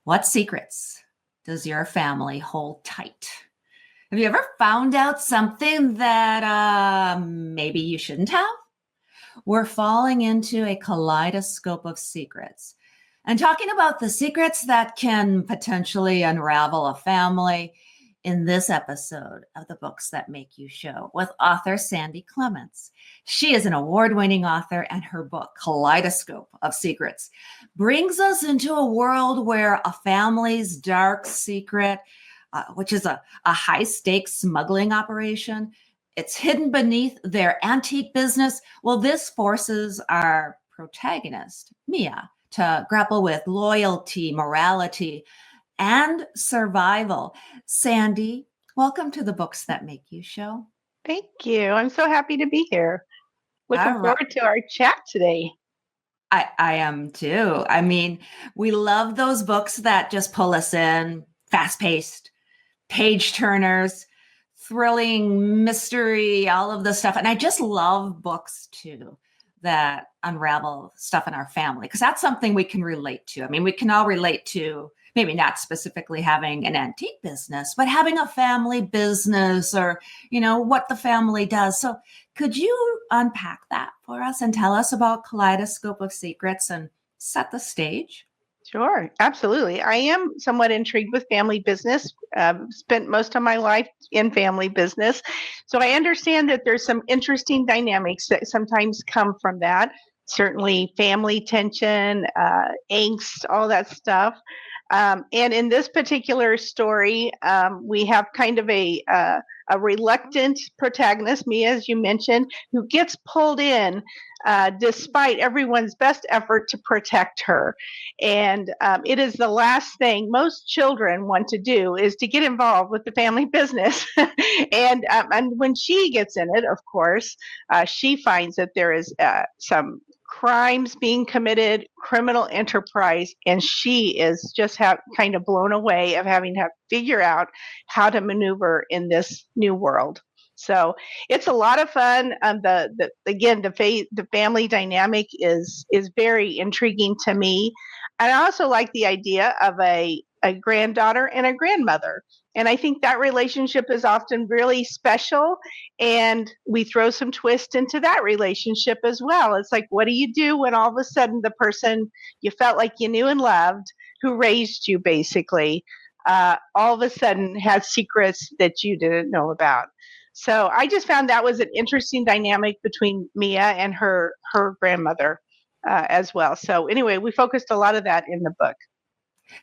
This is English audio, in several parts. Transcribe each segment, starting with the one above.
What secrets does your family hold tight? Have you ever found out something that maybe you shouldn't have? We're falling into a kaleidoscope of secrets and talking about the secrets that can potentially unravel a family in this episode of the Books That Make You Show with author Sandy Clements. She is an award-winning author, and her book, Kaleidoscope of Secrets, brings us into a world where a family's dark secret, which is a high-stakes smuggling operation, it's hidden beneath their antique business. Well, this forces our protagonist, Mia, to grapple with loyalty, morality, and survival. Sandy, welcome to the Books That Make You Show. Thank you. I'm so happy to be here. Looking forward to our chat today. I am too. I mean, we love those books that just pull us in, fast-paced, page turners, thrilling mystery, all of this stuff. And I just love books too that unravel stuff in our family, because that's something we can relate to. I mean, we can all relate to maybe not specifically having an antique business, but having a family business, or, you know, what the family does. So could you unpack that for us and tell us about Kaleidoscope of Secrets and set the stage? Sure, absolutely. I am somewhat intrigued with family business. Spent most of my life in family business. So I understand that there's some interesting dynamics that sometimes come from that. Certainly family tension, angst, all that stuff. And in this particular story, we have kind of a reluctant protagonist, Mia, as you mentioned, who gets pulled in despite everyone's best effort to protect her. And it is the last thing most children want to do, is to get involved with the family business. And when she gets in it, of course, she finds that there is some crimes being committed, criminal enterprise, and she is just kind of blown away of having to figure out how to maneuver in this new world. So it's a lot of fun. The family dynamic is very intriguing to me. And I also like the idea of a granddaughter and a grandmother. And I think that relationship is often really special. And we throw some twist into that relationship as well. It's like, what do you do when all of a sudden the person you felt like you knew and loved, who raised you basically, all of a sudden has secrets that you didn't know about? So I just found that was an interesting dynamic between Mia and her grandmother as well. So anyway, we focused a lot of that in the book.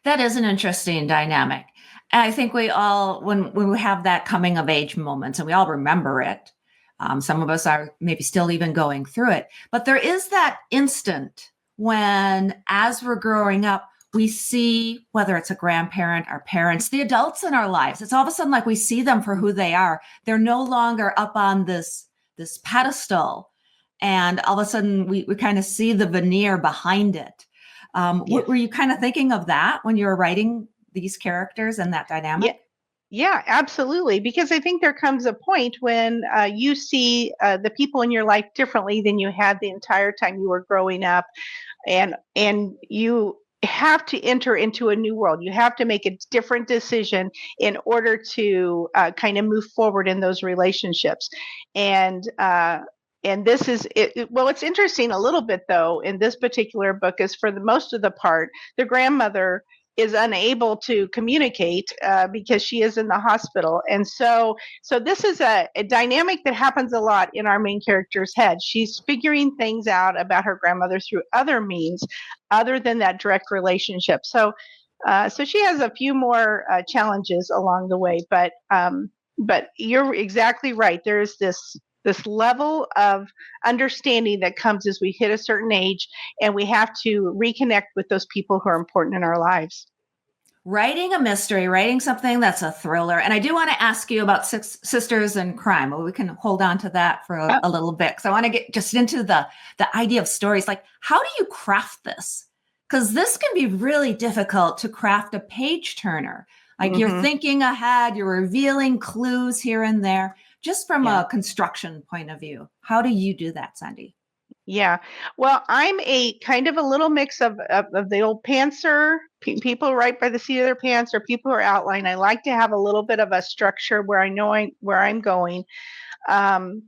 That is an interesting dynamic. And I think we all, when we have that coming of age moments, and we all remember it, some of us are maybe still even going through it, but there is that instant when, as we're growing up, we see, whether it's a grandparent, our parents, the adults in our lives, it's all of a sudden like we see them for who they are. They're no longer up on this pedestal. And all of a sudden we kind of see the veneer behind it. Yes. Were you kind of thinking of that when you were writing these characters and that dynamic? Yeah, absolutely. Because I think there comes a point when you see the people in your life differently than you had the entire time you were growing up, and you have to enter into a new world. You have to make a different decision in order to kind of move forward in those relationships. And this is it. Well, it's interesting a little bit though in this particular book is, for the most of the part, the grandmother is unable to communicate because she is in the hospital. And so this is a dynamic that happens a lot in our main character's head. She's figuring things out about her grandmother through other means other than that direct relationship. So she has a few more challenges along the way, but you're exactly right. There's this level of understanding that comes as we hit a certain age, and we have to reconnect with those people who are important in our lives. Writing a mystery, writing something that's a thriller. And I do want to ask you about Sisters in Crime. Well, we can hold on to that for a little bit, because I want to get just into the idea of stories. Like, how do you craft this? Because this can be really difficult to craft a page turner. Like, you're thinking ahead, you're revealing clues here and there. Just from a construction point of view, how do you do that, Sandy? Yeah. Well, I'm a kind of a little mix of the old pantser, people who write by the seat of their pants, or people who are outline. I like to have a little bit of a structure where I know where I'm going. Um,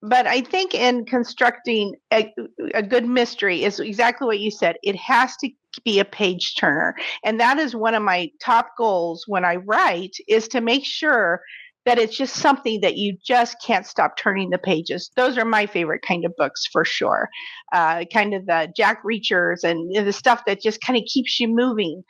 but I think in constructing a good mystery is exactly what you said. It has to be a page turner. And that is one of my top goals when I write, is to make sure that it's just something that you just can't stop turning the pages. Those are my favorite kind of books for sure. Kind of the Jack Reachers and the stuff that just kind of keeps you moving.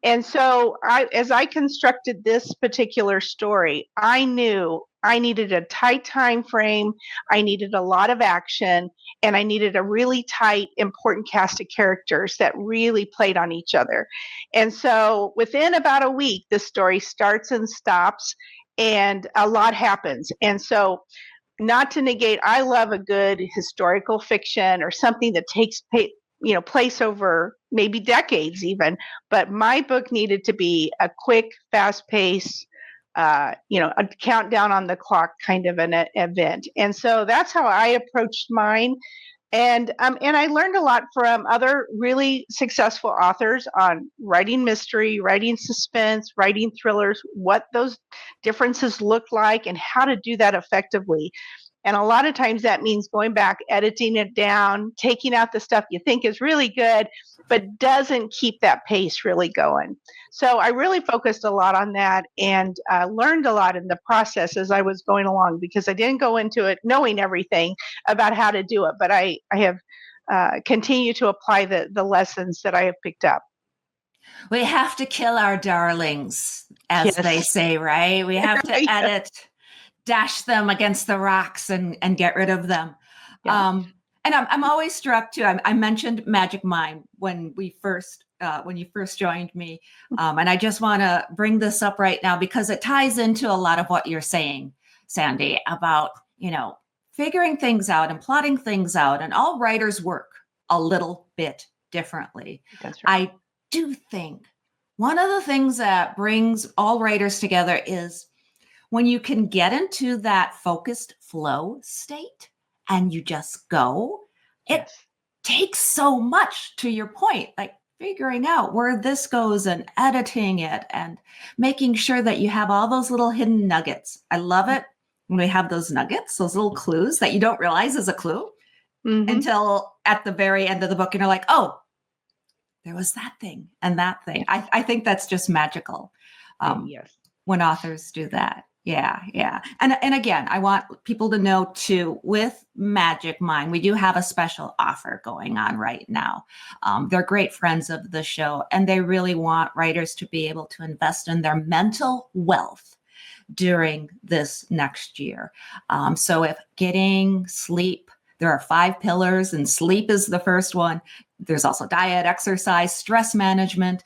And so as I constructed this particular story, I knew I needed a tight time frame, I needed a lot of action, and I needed a really tight, important cast of characters that really played on each other. And so within about a week, the story starts and stops, and a lot happens. And so, not to negate, I love a good historical fiction or something that takes place over maybe decades even, but my book needed to be a quick, fast pace, a countdown on the clock kind of an event. And so that's how I approached mine. And I learned a lot from other really successful authors on writing mystery, writing suspense, writing thrillers, what those differences look like, and how to do that effectively. And a lot of times that means going back, editing it down, taking out the stuff you think is really good, but doesn't keep that pace really going. So I really focused a lot on that, and learned a lot in the process as I was going along, because I didn't go into it knowing everything about how to do it, but I have continued to apply the lessons that I have picked up. We have to kill our darlings, as they Yes. say, right? We have to Yeah. edit, dash them against the rocks and get rid of them. Yeah. And I'm always struck too. I mentioned Magic Mind when you first joined me, and I just want to bring this up right now because it ties into a lot of what you're saying, Sandy, about figuring things out and plotting things out. And all writers work a little bit differently. That's right. I do think one of the things that brings all writers together is when you can get into that focused flow state and you just go, it Yes. takes so much, to your point, like figuring out where this goes and editing it and making sure that you have all those little hidden nuggets. I love it when we have those nuggets, those little clues that you don't realize is a clue Mm-hmm. until at the very end of the book and you're like, oh, there was that thing and that thing. I think that's just magical Yes. when authors do that. Yeah. And again, I want people to know too, with Magic Mind, we do have a special offer going on right now. They're great friends of the show, and they really want writers to be able to invest in their mental wealth during this next year. So if getting sleep, there are 5 pillars, and sleep is the first one. There's also diet, exercise, stress management,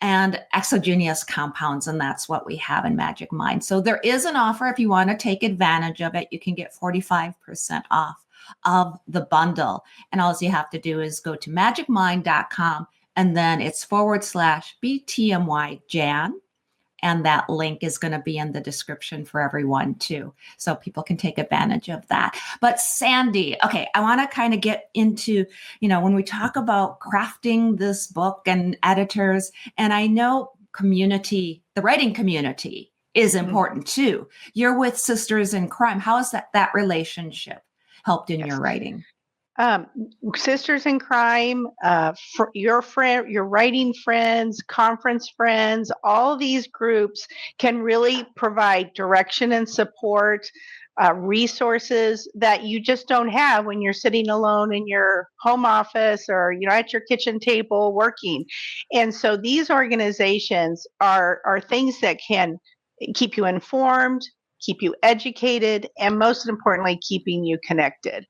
and exogenous compounds. And that's what we have in Magic Mind. So there is an offer. If you want to take advantage of it, you can get 45% off of the bundle. And all you have to do is go to magicmind.com, and then it's /BTMY Jan. And that link is going to be in the description for everyone too. So people can take advantage of that. But Sandy, okay, I want to kind of get into, when we talk about crafting this book and editors, and I know community, the writing community is important too. You're with Sisters in Crime. How has that relationship helped in your Yes. writing? Sisters in Crime, your writing friends, conference friends, all these groups can really provide direction and support, resources that you just don't have when you're sitting alone in your home office or at your kitchen table working. And so these organizations are things that can keep you informed, keep you educated, and most importantly, keeping you connected.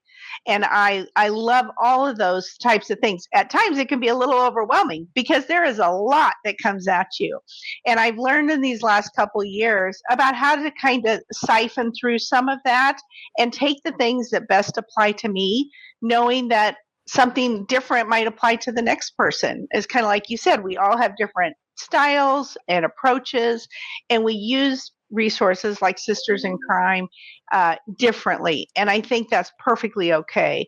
And I love all of those types of things. At times it can be a little overwhelming because there is a lot that comes at you. And I've learned in these last couple of years about how to kind of siphon through some of that and take the things that best apply to me, knowing that something different might apply to the next person. It's kind of like you said, we all have different styles and approaches, and we use resources like Sisters in Crime differently. And I think that's perfectly okay.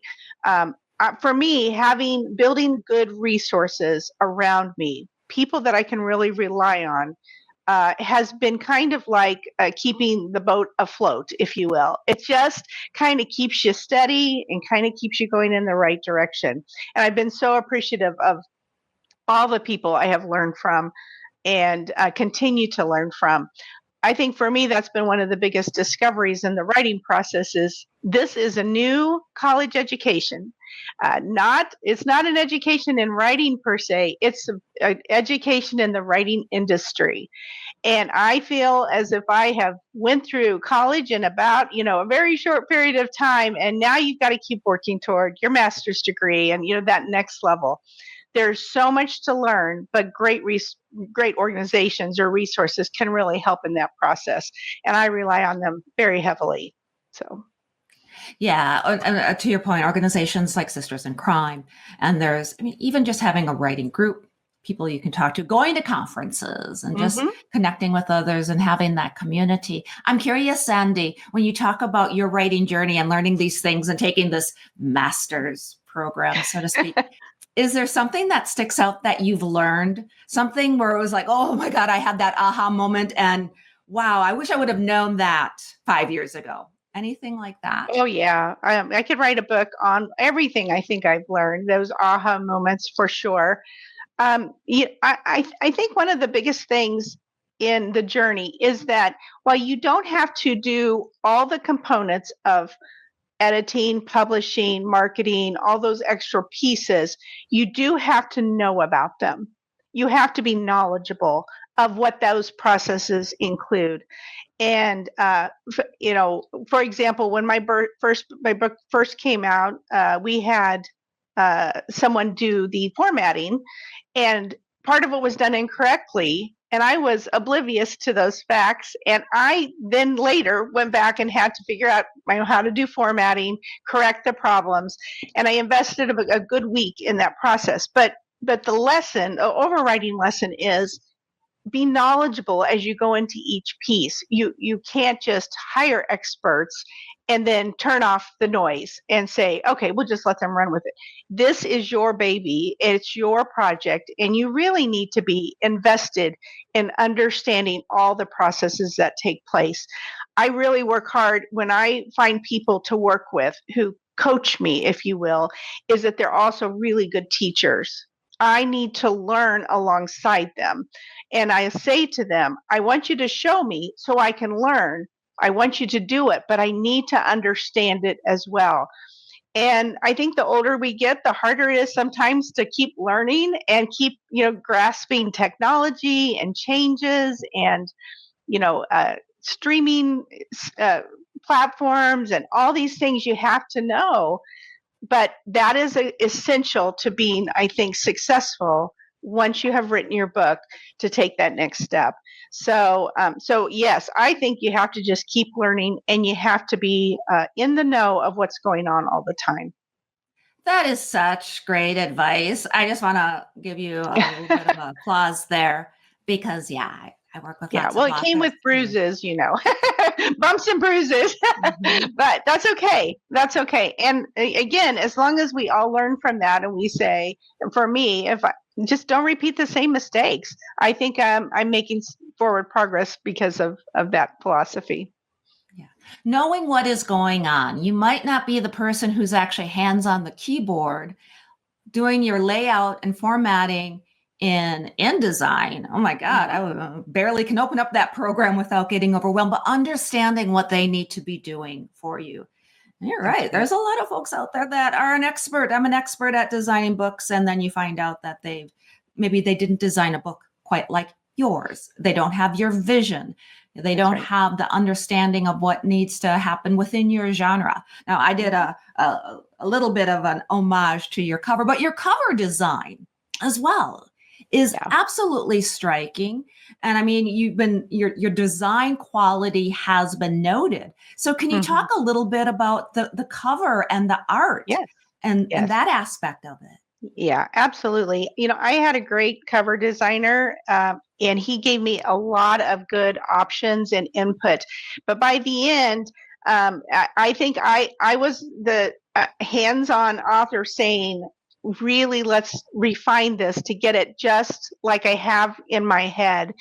for me, building good resources around me, people that I can really rely on, has been kind of like keeping the boat afloat, if you will. It just kind of keeps you steady and kind of keeps you going in the right direction. And I've been so appreciative of all the people I have learned from and continue to learn from. I think for me, that's been one of the biggest discoveries in the writing process is this is a new college education. It's not an education in writing per se. It's an education in the writing industry. And I feel as if I have went through college in about, a very short period of time. And now you've got to keep working toward your master's degree and, that next level. There's so much to learn, but great organizations or resources can really help in that process. And I rely on them very heavily. So. Yeah, and to your point, organizations like Sisters in Crime, and even just having a writing group, people you can talk to, going to conferences and just connecting with others and having that community. I'm curious, Sandy, when you talk about your writing journey and learning these things and taking this master's program, so to speak, is there something that sticks out that you've learned? Something where it was like, oh my God, I had that aha moment and wow, I wish I would have known that 5 years ago. Anything like that? Oh yeah, I could write a book on everything I think I've learned. Those aha moments for sure. I think one of the biggest things in the journey is that while you don't have to do all the components of editing, publishing, marketing, all those extra pieces, you do have to know about them. You have to be knowledgeable of what those processes include. And for example, when my book first came out, we had someone do the formatting, and part of it was done incorrectly. And I was oblivious to those facts. And I then later went back and had to figure out how to do formatting, correct the problems. And I invested a good week in that process. But the overriding lesson is be knowledgeable as you go into each piece. You can't just hire experts and then turn off the noise and say, okay, we'll just let them run with it. This is your baby, it's your project, and you really need to be invested in understanding all the processes that take place. I really work hard when I find people to work with who coach me, if you will, is that they're also really good teachers. I need to learn alongside them. And I say to them, I want you to show me so I can learn. I want you to do it, but I need to understand it as well. And I think the older we get, the harder it is sometimes to keep learning and keep, grasping technology and changes and, streaming platforms and all these things you have to know. But that is essential to being, I think, successful once you have written your book to take that next step. So yes, I think you have to just keep learning and you have to be in the know of what's going on all the time. That is such great advice. I just want to give you a little bit of applause there because, I work with lots well, of it came with authors. bruises, bumps and bruises, but that's okay. That's okay. And again, as long as we all learn from that and we say, for me, if I just don't repeat the same mistakes, I think I'm making forward progress because of that philosophy. Yeah. Knowing what is going on. You might not be the person who's actually hands on the keyboard doing your layout and formatting in InDesign. Oh my God, I barely can open up that program without getting overwhelmed, but understanding what they need to be doing for you. And you're right. There's a lot of folks out there that are an expert. I'm an expert at designing books. And then you find out that maybe they didn't design a book quite like yours. They don't have your vision. They don't have the understanding of what needs to happen within your genre. Now, I did a little bit of an homage to your cover, but your cover design as well is absolutely striking. And I mean, your design quality has been noted. So can you talk a little bit about the cover and the art and that aspect of it? Yeah, absolutely. I had a great cover designer, and he gave me a lot of good options and input. But by the end, I think I was hands-on author saying, really, let's refine this to get it just like I have in my head.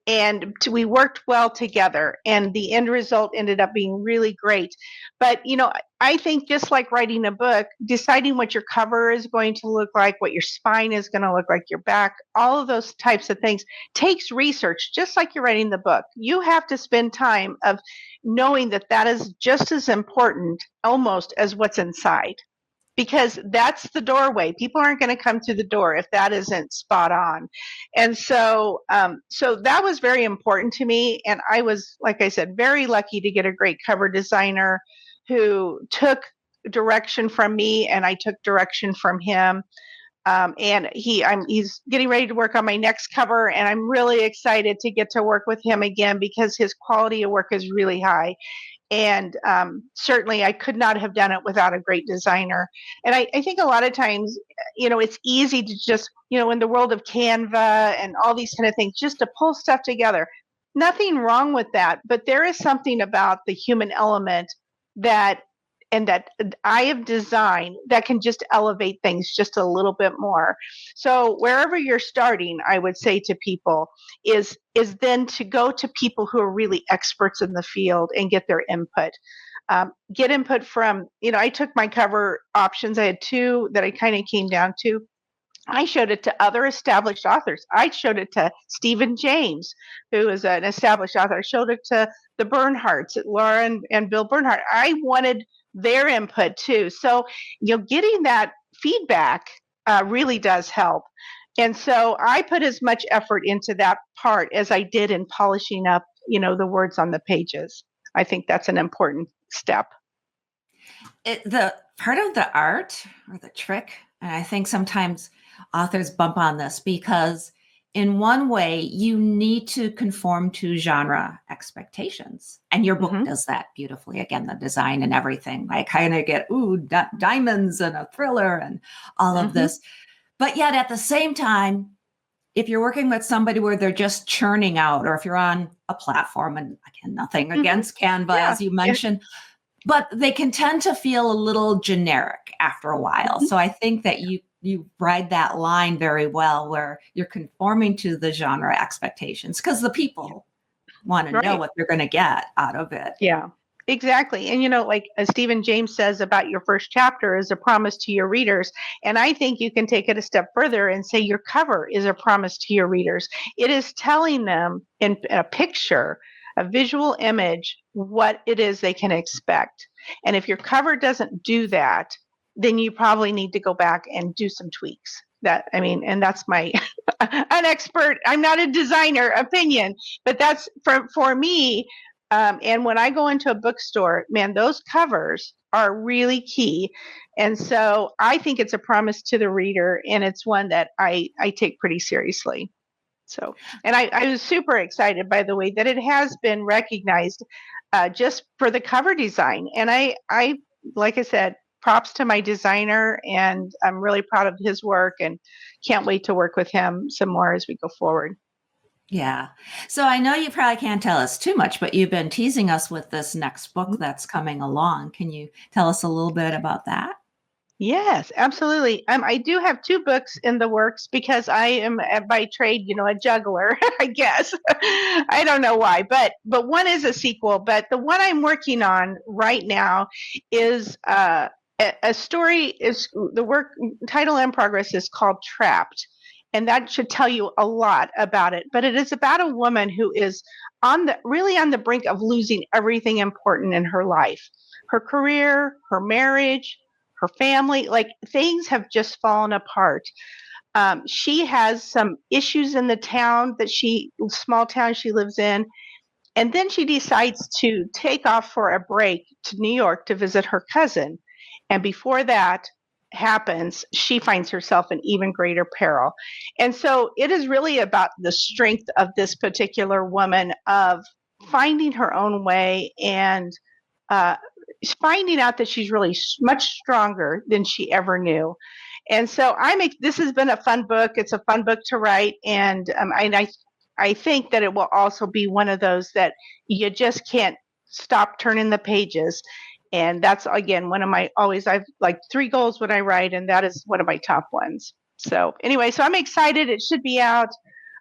And we worked well together, and the end result ended up being really great. But I think just like writing a book, deciding what your cover is going to look like, what your spine is going to look like, your back, all of those types of things takes research. Just like you're writing the book, you have to spend time of knowing that that is just as important almost as what's inside, because that's the doorway. People aren't going to come through the door if that isn't spot on. And so that was very important to me. And I was, like I said, very lucky to get a great cover designer who took direction from me, and I took direction from him. And he's getting ready to work on my next cover, and I'm really excited to get to work with him again because his quality of work is really high. And certainly I could not have done it without a great designer. And I think a lot of times, it's easy to just, in the world of Canva and all these kind of things, just to pull stuff together. Nothing wrong with that, but there is something about the human element that I have designed that can just elevate things just a little bit more. So wherever you're starting, I would say to people is then to go to people who are really experts in the field and get their input. Get input from, I took my cover options. I had two that I kind of came down to. I showed it to other established authors. I showed it to Stephen James, who is an established author. I showed it to the Bernhardts, Laura and Bill Bernhardt. I wanted their input too. So, getting that feedback really does help. And so I put as much effort into that part as I did in polishing up, the words on the pages. I think that's an important step. The part of the art or the trick, and I think sometimes authors bump on this, because in one way you need to conform to genre expectations, and your book does that beautifully. Again, the design and everything, I kind of get diamonds and a thriller and all of this, but yet at the same time, if you're working with somebody where they're just churning out, or if you're on a platform, and again, nothing against Canva, as you mentioned, but they can tend to feel a little generic after a while. So I think that you ride that line very well, where you're conforming to the genre expectations, because the people want to know what they're going to get out of it. Yeah, exactly. And like Stephen James says about your first chapter is a promise to your readers. And I think you can take it a step further and say your cover is a promise to your readers. It is telling them in a picture, a visual image, what it is they can expect. And if your cover doesn't do that, then you probably need to go back and do some tweaks. And that's my unexpert, I'm not a designer opinion, but that's for me. And when I go into a bookstore, man, those covers are really key. And so I think it's a promise to the reader, and it's one that I take pretty seriously. So, and I was super excited, by the way, that it has been recognized just for the cover design. And I, like I said, props to my designer, and I'm really proud of his work and can't wait to work with him some more as we go forward. Yeah. So I know you probably can't tell us too much, but you've been teasing us with this next book that's coming along. Can you tell us a little bit about that? Yes, absolutely. I do have two books in the works because I am by trade, a juggler, I guess. I don't know why, but one is a sequel. But the one I'm working on right now is a story. Is the work title and progress is called Trapped, and that should tell you a lot about it. But it is about a woman who is really on the brink of losing everything important in her life, her career, her marriage, her family. Like, things have just fallen apart. She has some issues in the small town she lives in. And then she decides to take off for a break to New York to visit her cousin. And before that happens, she finds herself in even greater peril. And so it is really about the strength of this particular woman of finding her own way and finding out that she's really much stronger than she ever knew. And so this has been a fun book. It's a fun book to write. And I think that it will also be one of those that you just can't stop turning the pages. And that's, again, one of my I've like 3 goals when I write, and that is one of my top ones. So anyway, so I'm excited. It should be out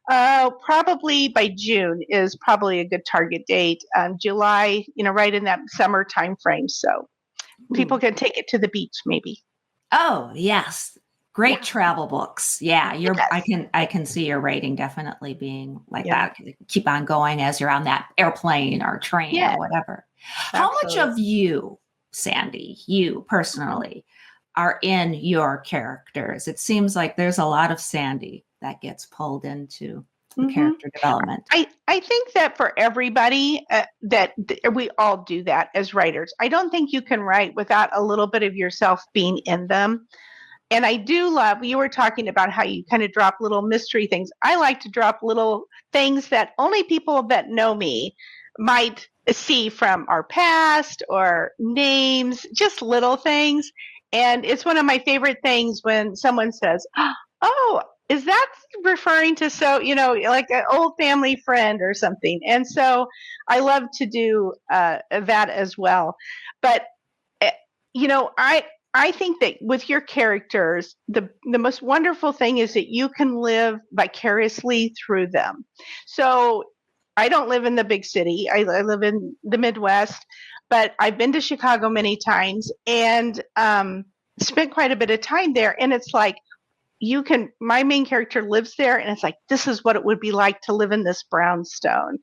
probably by June is probably a good target date. July, right in that summer time frame. So people can take it to the beach, maybe. Oh, yes. Great Yeah. travel books. Yeah, Yes. I can see your rating definitely being like Yeah. that. Keep on going as you're on that airplane or train or Yeah. whatever. How much Absolutely. of you, Sandy, you personally, are in your characters? It seems like there's a lot of Sandy that gets pulled into the Mm-hmm. character development. I think that for everybody, we all do that as writers. I don't think you can write without a little bit of yourself being in them. And I do love, you were talking about how you kind of drop little mystery things. I like to drop little things that only people that know me might see from our past, or names, just little things. And it's one of my favorite things when someone says, "Oh, is that referring to like an old family friend or something?" And so I love to do that as well. But eh, I think that with your characters, the most wonderful thing is that you can live vicariously through them. So I don't live in the big city. I live in the Midwest, but I've been to Chicago many times, and spent quite a bit of time there. And it's like, my main character lives there, and it's like, this is what it would be like to live in this brownstone.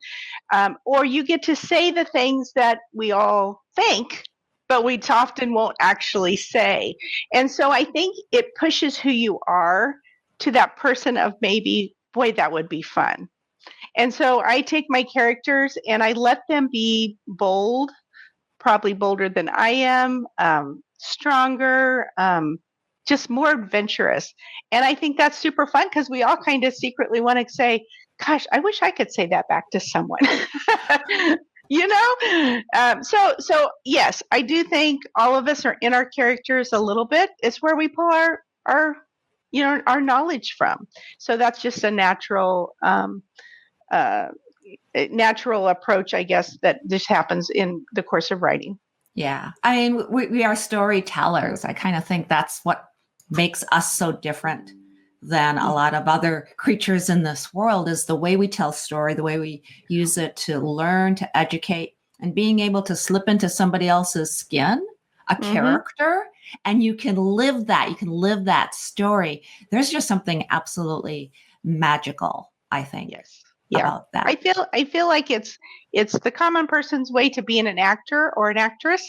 Or you get to say the things that we all think, but we often won't actually say. And so I think it pushes who you are to that person of, maybe, boy, that would be fun. And so I take my characters and I let them be bold, probably bolder than I am, stronger, just more adventurous. And I think that's super fun, because we all kind of secretly want to say, gosh, I wish I could say that back to someone. So yes, I do think all of us are in our characters a little bit. It's where we pull our knowledge from. So that's just a natural approach, I guess, that just happens in the course of writing. Yeah. I mean, we are storytellers. I kind of think that's what makes us so different than a lot of other creatures in this world, is the way we tell story, the way we use it to learn, to educate, and being able to slip into somebody else's skin, a character, and you can live that. You can live that story. There's just something absolutely magical, I think. Yes. Yeah. About that. I feel like it's the common person's way to being an actor or an actress,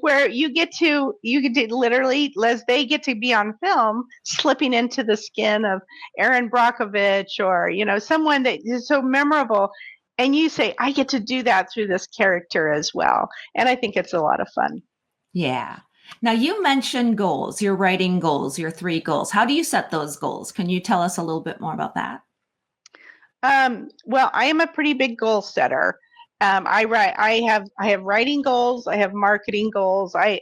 where you get to literally, as they get to be on film, slipping into the skin of Aaron Brockovich, or someone that is so memorable, and you say, I get to do that through this character as well. And I think it's a lot of fun. Yeah. Now, you mentioned goals, your writing goals, your 3 goals. How do you set those goals? Can you tell us a little bit more about that? Well, I am a pretty big goal setter. I have writing goals. I have marketing goals. I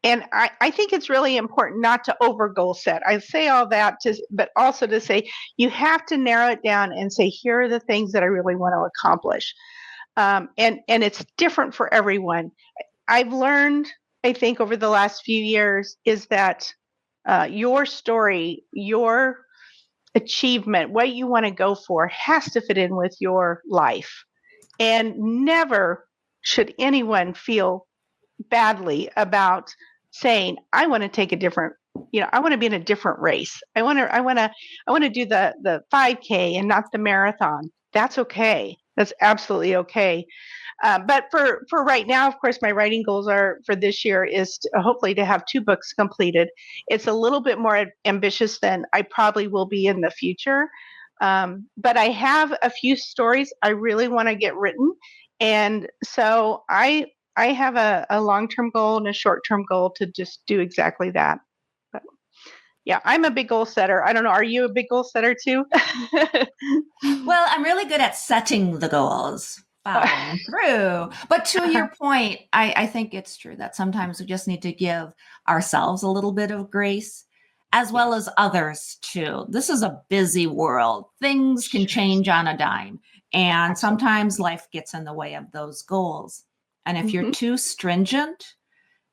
think it's really important not to over goal set. I say all that but also to say, you have to narrow it down and say, here are the things that I really want to accomplish. And it's different for everyone. I've learned, I think, over the last few years, is that your story, your achievement, what you want to go for, has to fit in with your life. And never should anyone feel badly about saying, I want to take a different, I want to be in a different race. I want to do the 5K and not the marathon. That's okay. That's absolutely okay. But for right now, of course, my writing goals are for this year is hopefully to have 2 books completed. It's a little bit more ambitious than I probably will be in the future. But I have a few stories I really want to get written. And so I have a long-term goal and a short-term goal to just do exactly that. But yeah, I'm a big goal setter. I don't know. Are you a big goal setter too? Well, I'm really good at setting the goals, following through. But to your point, I think it's true that sometimes we just need to give ourselves a little bit of grace, as well as others too. This is a busy world. Things can change on a dime. And sometimes life gets in the way of those goals. And if you're too stringent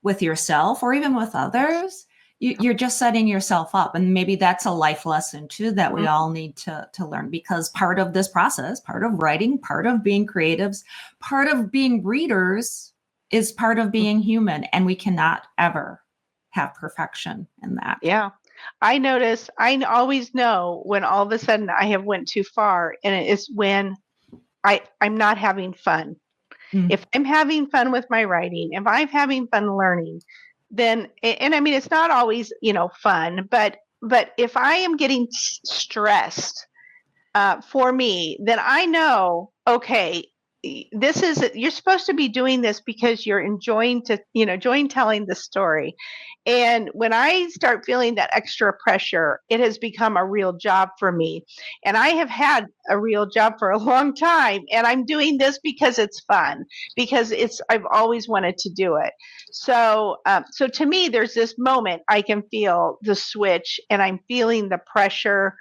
with yourself or even with others, you're just setting yourself up. And maybe that's a life lesson too that we all need to learn, because part of this process, part of writing, part of being creatives, part of being readers is part of being human. And we cannot ever have perfection in that. Yeah. I notice, I always know when all of a sudden I have went too far, and it is when I'm not having fun. If I'm having fun with my writing, if I'm having fun learning, then, and I mean, it's not always, fun, but if I am getting stressed, for me, then I know, okay, you're supposed to be doing this because you're enjoying telling the story. And when I start feeling that extra pressure, it has become a real job for me. And I have had a real job for a long time, and I'm doing this because it's fun, because I've always wanted to do it. So, so to me, there's this moment I can feel the switch, and I'm feeling the pressure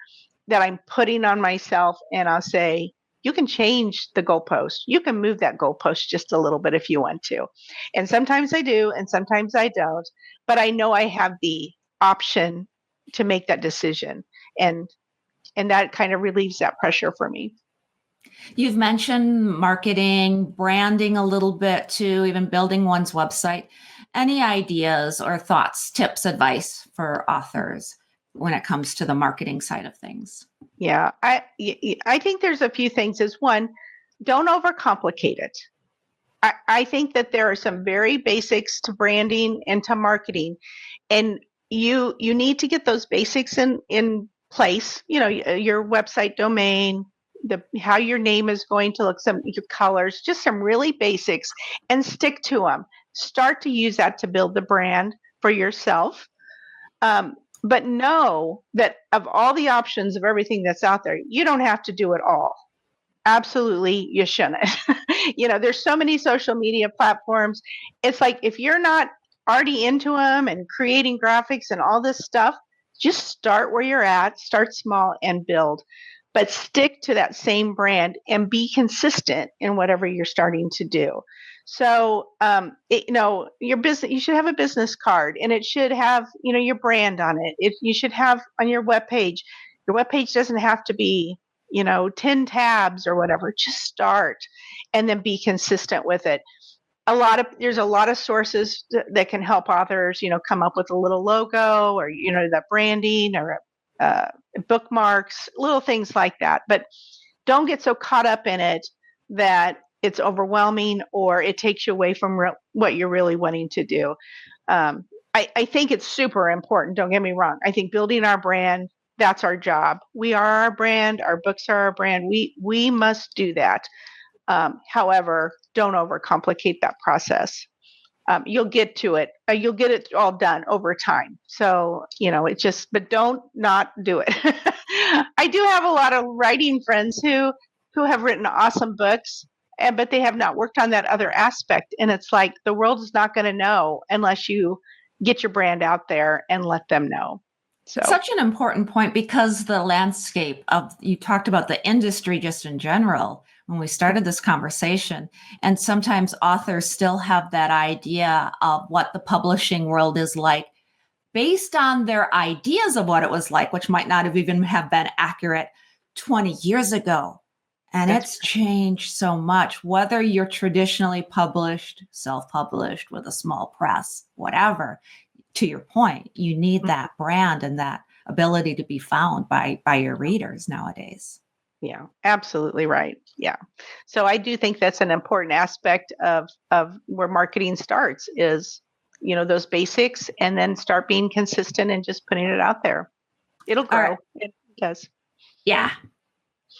that I'm putting on myself, and I'll say, you can change the goalpost. You can move that goalpost just a little bit if you want to. And sometimes I do, and sometimes I don't. But I know I have the option to make that decision. And that kind of relieves that pressure for me. You've mentioned marketing, branding a little bit too, even building one's website. Any ideas or thoughts, tips, advice for authors when it comes to the marketing side of things? Yeah, I think there's a few things. Is one, don't overcomplicate it. I think that there are some very basics to branding and to marketing, and you need to get those basics in place. Your website domain, how your name is going to look, your colors, just some really basics, and stick to them. Start to use that to build the brand for yourself. But know that of all the options of everything that's out there, you don't have to do it all. Absolutely, you shouldn't. There's so many social media platforms. It's like, if you're not already into them and creating graphics and all this stuff, just start where you're at, start small and build. But stick to that same brand and be consistent in whatever you're starting to do. So, your business, you should have a business card, and it should have, your brand on it. You should have on your webpage. Your webpage doesn't have to be, 10 tabs or whatever. Just start and then be consistent with it. There's a lot of sources that can help authors, come up with a little logo, or, that branding, or bookmarks, little things like that. But don't get so caught up in it that it's overwhelming or it takes you away from what you're really wanting to do. I think it's super important. Don't get me wrong. I think building our brand, that's our job. We are our brand. Our books are our brand. We must do that. However, don't overcomplicate that process. You'll get to it. You'll get it all done over time. So, but don't not do it. I do have a lot of writing friends who have written awesome books, but they have not worked on that other aspect. And it's like, the world is not going to know unless you get your brand out there and let them know. So, such an important point, because the landscape you talked about the industry just in general when we started this conversation, and sometimes authors still have that idea of what the publishing world is like based on their ideas of what it was like, which might not have even have been accurate 20 years ago. And it's changed so much, whether you're traditionally published, self-published with a small press, whatever. To your point, you need that brand and that ability to be found by your readers nowadays. Yeah, absolutely right. Yeah. So I do think that's an important aspect of where marketing starts is, those basics, and then start being consistent and just putting it out there. It'll grow. Right. It does. Yeah.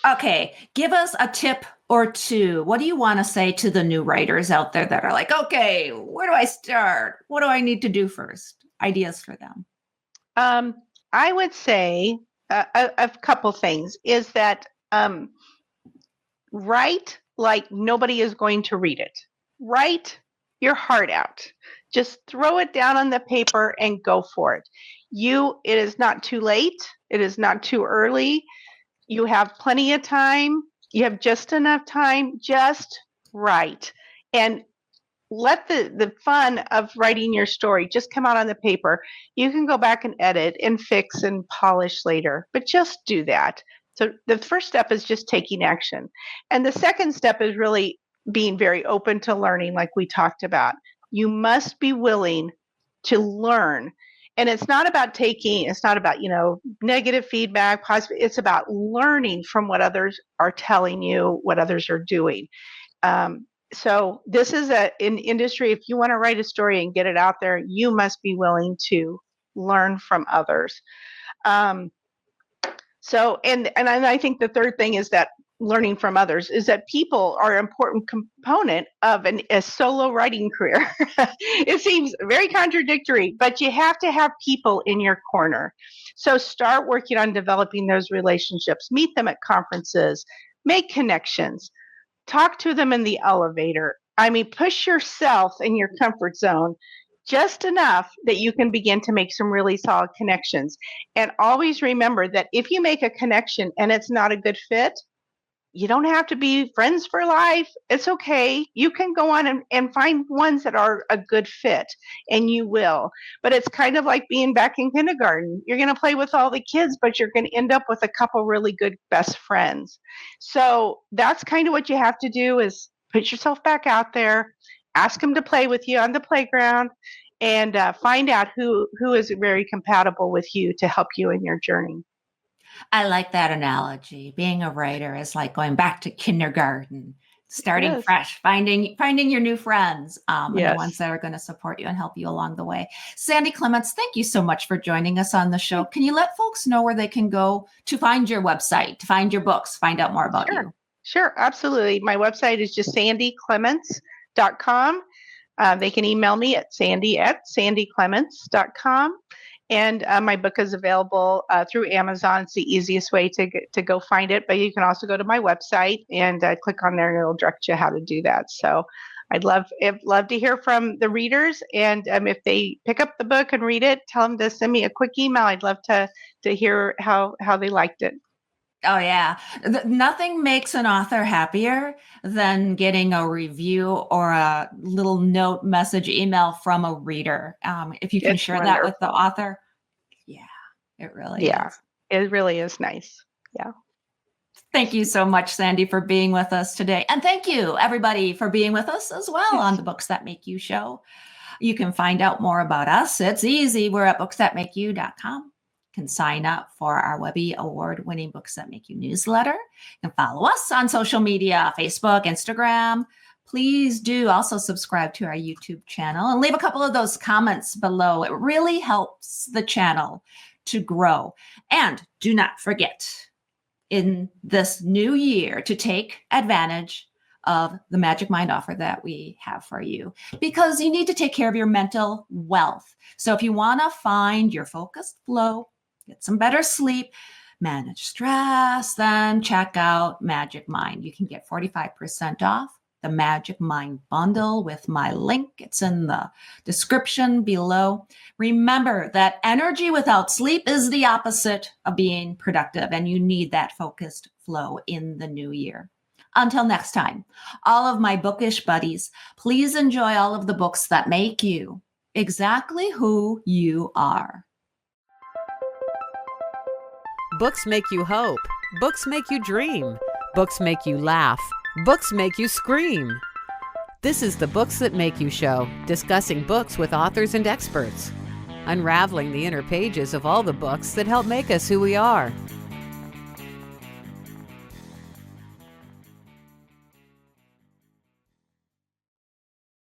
Okay. Give us a tip or two. What do you want to say to the new writers out there that are like, okay, where do I start? What do I need to do first? Ideas for them. I would say a couple things is that write like nobody is going to read it. Write your heart out. Just throw it down on the paper and go for it. It is not too late. It is not too early. You have plenty of time. You have just enough time. Just write. And let the fun of writing your story just come out on the paper. You can go back and edit and fix and polish later, but just do that. So the first step is just taking action. And the second step is really being very open to learning, like we talked about. You must be willing to learn. And it's not about negative feedback, positive. It's about learning from what others are telling you, what others are doing. So this is an industry. If you want to write a story and get it out there, you must be willing to learn from others. And I think the third thing is that learning from others is that people are an important component of a solo writing career. It seems very contradictory, but you have to have people in your corner. So start working on developing those relationships, meet them at conferences, make connections, talk to them in the elevator. I mean, push yourself in your comfort zone just enough that you can begin to make some really solid connections. And always remember that if you make a connection and it's not a good fit, you don't have to be friends for life. It's okay. You can go on and find ones that are a good fit, and you will. But it's kind of like being back in kindergarten. You're going to play with all the kids, but you're going to end up with a couple really good best friends. So that's kind of what you have to do, is put yourself back out there, ask them to play with you on the playground, and find out who is very compatible with you to help you in your journey. I like that analogy. Being a writer is like going back to kindergarten, starting fresh, finding your new friends, and the ones that are going to support you and help you along the way. Sandy Clements, thank you so much for joining us on the show. Can you let folks know where they can go to find your website, to find your books, find out more about you? Sure, absolutely. My website is just sandyclements.com. They can email me at sandy@sandyclements.com. And my book is available through Amazon. It's the easiest way to go find it. But you can also go to my website and click on there, and it'll direct you how to do that. So I'd love to hear from the readers. And if they pick up the book and read it, tell them to send me a quick email. I'd love to hear how they liked it. Oh, yeah. Nothing makes an author happier than getting a review or a little note, message, email from a reader. If you can share that with the author. Yeah, it really is. It really is nice. Yeah. Thank you so much, Sandy, for being with us today. And thank you, everybody, for being with us as well on the Books That Make You show. You can find out more about us. It's easy. We're at booksthatmakeyou.com. Can sign up for our Webby award-winning Books That Make You newsletter. You can follow us on social media, Facebook, Instagram. Please do also subscribe to our YouTube channel and leave a couple of those comments below. It really helps the channel to grow. And do not forget, in this new year, to take advantage of the Magic Mind offer that we have for you, because you need to take care of your mental wealth. So if you want to find your focused flow, get some better sleep, manage stress, then check out Magic Mind. You can get 45% off the Magic Mind bundle with my link. It's in the description below. Remember that energy without sleep is the opposite of being productive, and you need that focused flow in the new year. Until next time, all of my bookish buddies, please enjoy all of the books that make you exactly who you are. Books make you hope. Books make you dream. Books make you laugh. Books make you scream. This is the Books That Make You show, discussing books with authors and experts, unraveling the inner pages of all the books that help make us who we are.